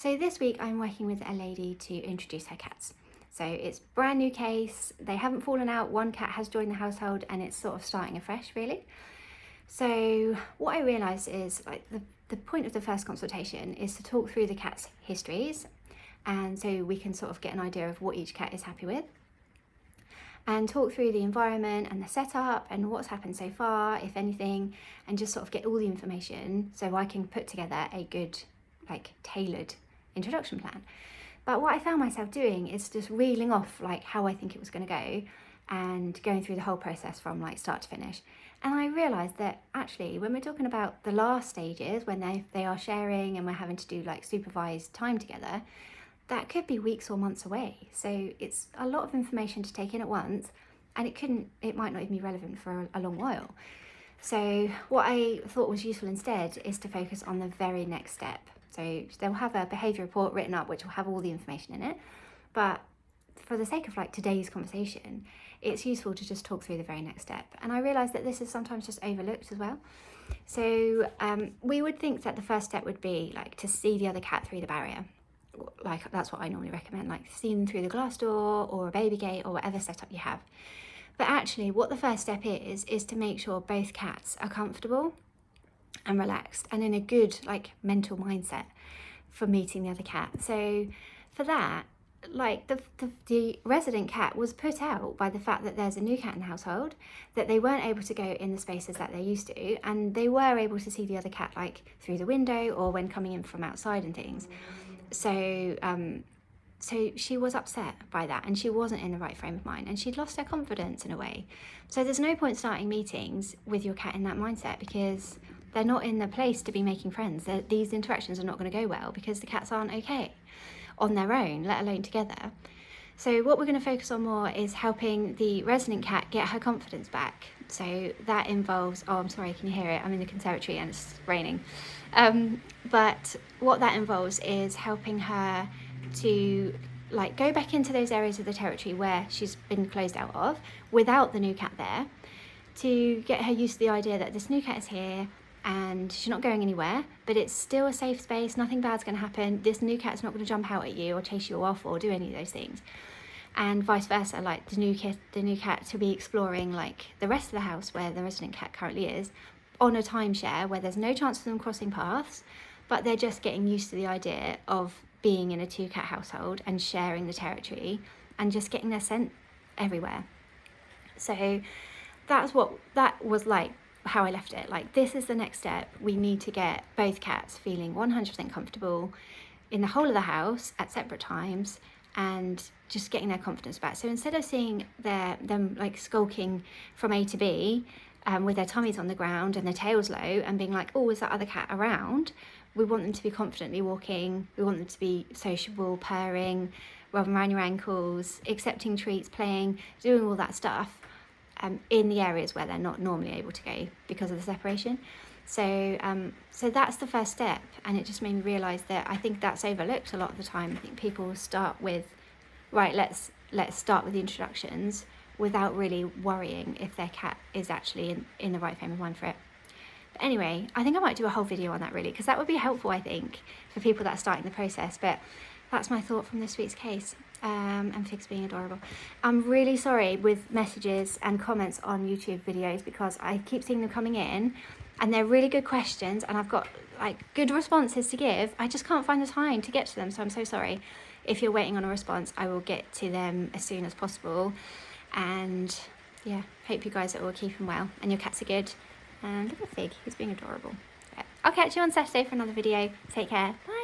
So this week I'm working with a lady to introduce her cats. So it's a brand new case, they haven't fallen out, one cat has joined the household and it's sort of starting afresh really. So what I realised is the point of the first consultation is to talk through the cat's histories, and so we can sort of get an idea of what each cat is happy with, and talk through the environment and the setup and what's happened so far, if anything, and just sort of get all the information so I can put together a good, tailored introduction plan. But what I found myself doing is just reeling off how I think it was going to go and going through the whole process from start to finish. And I realised that actually when we're talking about the last stages, when they are sharing and we're having to do supervised time together, that could be weeks or months away. So it's a lot of information to take in at once, and it might not even be relevant for a long while. So what I thought was useful instead is to focus on the very next step. So they'll have a behaviour report written up which will have all the information in it, but for the sake of today's conversation, it's useful to just talk through the very next step. And I realised that this is sometimes just overlooked as well. So we would think that the first step would be to see the other cat through the barrier. That's what I normally recommend, see them through the glass door or a baby gate or whatever setup you have. But actually what the first step is to make sure both cats are comfortable and relaxed and in a good mental mindset for meeting the other cat. So for that, the resident cat was put out by the fact that there's a new cat in the household, that they weren't able to go in the spaces that they're used to, and they were able to see the other cat through the window or when coming in from outside and things. So so she was upset by that, and she wasn't in the right frame of mind, and she'd lost her confidence in a way. So there's no point starting meetings with your cat in that mindset, because they're not in the place to be making friends. These interactions are not going to go well because the cats aren't okay on their own, let alone together. So what we're going to focus on more is helping the resident cat get her confidence back. So that involves, oh, I'm sorry, can you hear it? I'm in the conservatory and it's raining. But what that involves is helping her to go back into those areas of the territory where she's been closed out of without the new cat there, to get her used to the idea that this new cat is here and she's not going anywhere, but it's still a safe space, nothing bad's going to happen, this new cat's not going to jump out at you or chase you off or do any of those things. And vice versa, the new cat to be exploring the rest of the house where the resident cat currently is, on a timeshare where there's no chance of them crossing paths, but they're just getting used to the idea of being in a 2-cat household and sharing the territory and just getting their scent everywhere. So that was how I left it. This is the next step. We need to get both cats feeling 100% comfortable in the whole of the house at separate times and just getting their confidence back. So instead of seeing them skulking from A to B with their tummies on the ground and their tails low and being oh, is that other cat around? We want them to be confidently walking. We want them to be sociable, purring, rubbing around your ankles, accepting treats, playing, doing all that stuff in the areas where they're not normally able to go because of the separation. So that's the first step, and it just made me realise that I think that's overlooked a lot of the time. I think people start with, right, let's start with the introductions without really worrying if their cat is actually in the right frame of mind for it. But anyway, I think I might do a whole video on that really, because that would be helpful, I think, for people that are starting the process. But that's my thought from this week's case. And Fig's being adorable. I'm really sorry with messages and comments on YouTube videos, because I keep seeing them coming in and they're really good questions and I've got good responses to give. I just can't find the time to get to them, so I'm so sorry. If you're waiting on a response, I will get to them as soon as possible. And yeah, hope you guys are all keeping well and your cats are good. And look at Fig, he's being adorable. Yeah. I'll catch you on Saturday for another video. Take care. Bye.